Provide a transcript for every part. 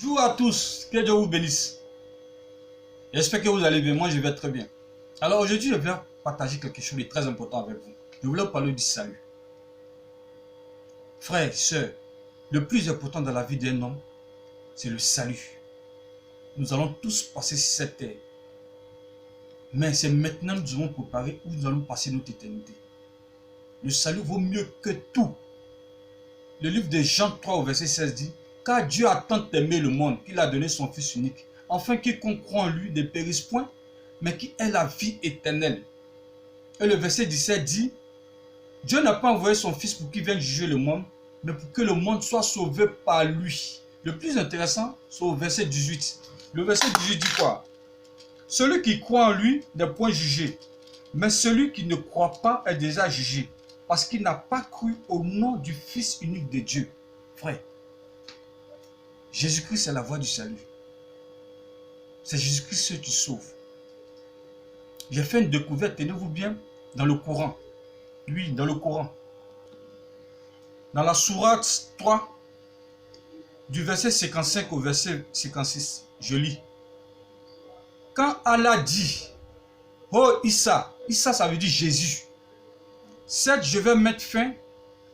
Bonjour à tous, que Dieu vous bénisse. J'espère que vous allez bien, moi je vais très bien. Alors aujourd'hui je vais partager quelque chose de très important avec vous. Je voulais vous parler du salut. Frères, sœurs, le plus important dans la vie d'un homme, c'est le salut. Nous allons tous passer cette terre. Mais c'est maintenant que nous devons préparer où nous allons passer notre éternité. Le salut vaut mieux que tout. Le livre de Jean 3 au verset 16 dit: car Dieu a tant aimé le monde qu'il a donné son Fils unique, afin quiconque croit en lui ne périsse point, mais qui ait la vie éternelle. Et le verset 17 dit: Dieu n'a pas envoyé son Fils pour qu'il vienne juger le monde, mais pour que le monde soit sauvé par lui. Le plus intéressant, c'est au verset 18. Le verset 18 dit quoi? Celui qui croit en lui n'est point jugé, mais celui qui ne croit pas est déjà jugé, parce qu'il n'a pas cru au nom du Fils unique de Dieu. Frère, Jésus-Christ est la voie du salut. C'est Jésus-Christ qui sauve. J'ai fait une découverte, tenez-vous bien, dans le Coran. Oui, dans le Coran. Dans la sourate 3, du verset 55 au verset 56, je lis. Quand Allah dit: oh Issa, Issa ça veut dire Jésus. Certes, je vais mettre fin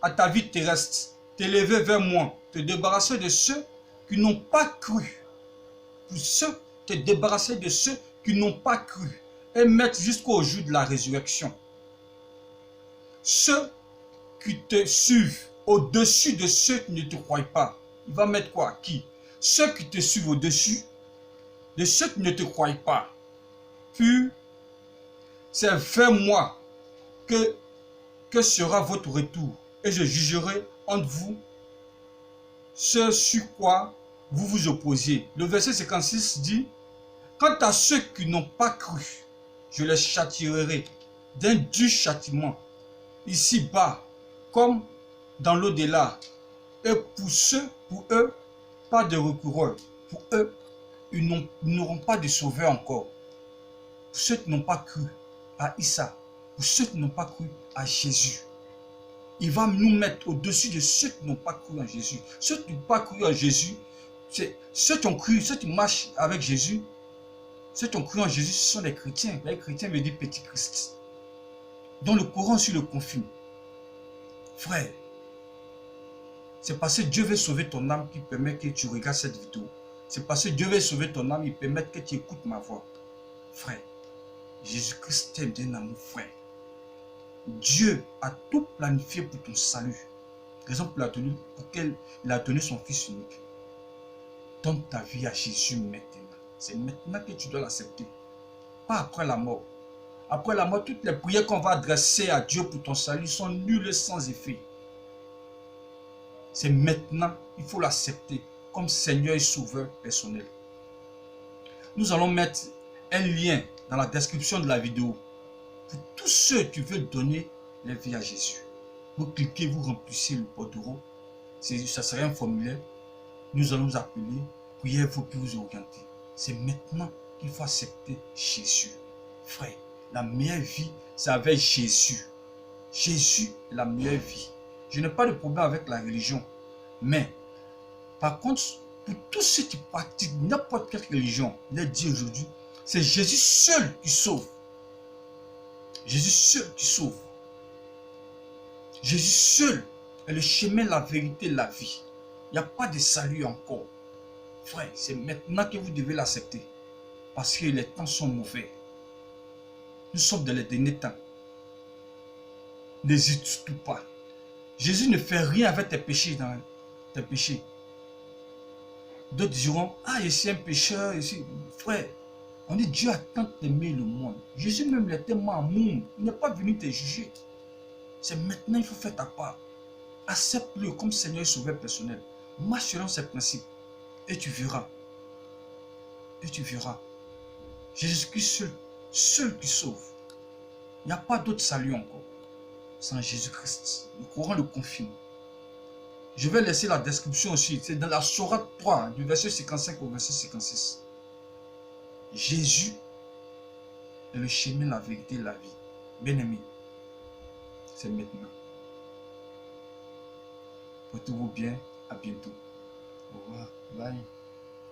à ta vie terrestre, t'élever vers moi, te débarrasser de ceux qui n'ont pas cru. Pour ceux, te débarrasser de ceux qui n'ont pas cru et mettre jusqu'au jour de la résurrection. Ceux qui te suivent au-dessus de ceux qui ne te croient pas. Il va mettre quoi? Qui? Ceux qui te suivent au-dessus de ceux qui ne te croient pas. Puis, c'est vers moi que sera votre retour. Et je jugerai entre vous ce sur quoi vous vous opposiez. Le verset 56 dit: quant à ceux qui n'ont pas cru, je les châtierai d'un dur châtiment, ici-bas, comme dans l'au-delà. Et pour eux, pas de recoureur. Pour eux, ils n'auront pas de sauveur encore. Pour ceux qui n'ont pas cru à Issa, pour ceux qui n'ont pas cru à Jésus, il va nous mettre au-dessus de ceux qui n'ont pas cru en Jésus. Ceux qui n'ont pas cru en Jésus, c'est ceux qui ont cru, ceux qui marchent avec Jésus. Ceux qui ont cru en Jésus, ce sont les chrétiens. Les chrétiens veulent dire petit Christ. Dans le Coran sur le confirme. Frère, c'est parce que Dieu veut sauver ton âme qui permet que tu regardes cette vidéo. C'est parce que Dieu veut sauver ton âme, il permet que tu écoutes ma voix. Frère, Jésus-Christ t'aime d'un amour, frère. Dieu a tout planifié pour ton salut. Raison pour laquelle il a donné son Fils unique. Donne ta vie à Jésus maintenant. C'est maintenant que tu dois l'accepter. Pas après la mort. Après la mort, toutes les prières qu'on va adresser à Dieu pour ton salut sont nulles et sans effet. C'est maintenant, il faut l'accepter comme Seigneur et Sauveur personnel. Nous allons mettre un lien dans la description de la vidéo pour tous ceux qui veulent donner leur vie à Jésus. Vous cliquez, vous remplissez le bordereau. Ça serait un formulaire. Nous allons vous appeler, priez-vous puis vous orienter. C'est maintenant qu'il faut accepter Jésus. Frère, la meilleure vie, c'est avec Jésus. Jésus est la meilleure vie. Je n'ai pas de problème avec la religion. Mais, par contre, pour tous ceux qui pratiquent n'importe quelle religion, je l'ai dit aujourd'hui, c'est Jésus seul qui sauve. Jésus seul qui sauve. Jésus seul est le chemin, la vérité, la vie. Il n'y a pas de salut encore. Frère, c'est maintenant que vous devez l'accepter. Parce que les temps sont mauvais. Nous sommes dans les derniers temps. N'hésite surtout pas. Jésus ne fait rien avec tes péchés. Tes péchés. D'autres diront: ah, je suis un pécheur. Frère, on dit Dieu a tant aimé le monde. Jésus même l'est tellement amour. Il n'est pas venu te juger. C'est maintenant qu'il faut faire ta part. Accepte-le comme Seigneur et Sauveur personnel. Marche selon ses principes. Et tu verras. Et tu verras. Jésus-Christ seul qui sauve. Il n'y a pas d'autre salut encore. Sans Jésus-Christ. Le Coran le confirme. Je vais laisser la description aussi. C'est dans la sourate 3, du verset 55 au verset 56. Jésus est le chemin, la vérité et la vie. Bien-aimé, c'est maintenant. Portez-vous bien. À bientôt. Au revoir. Bye.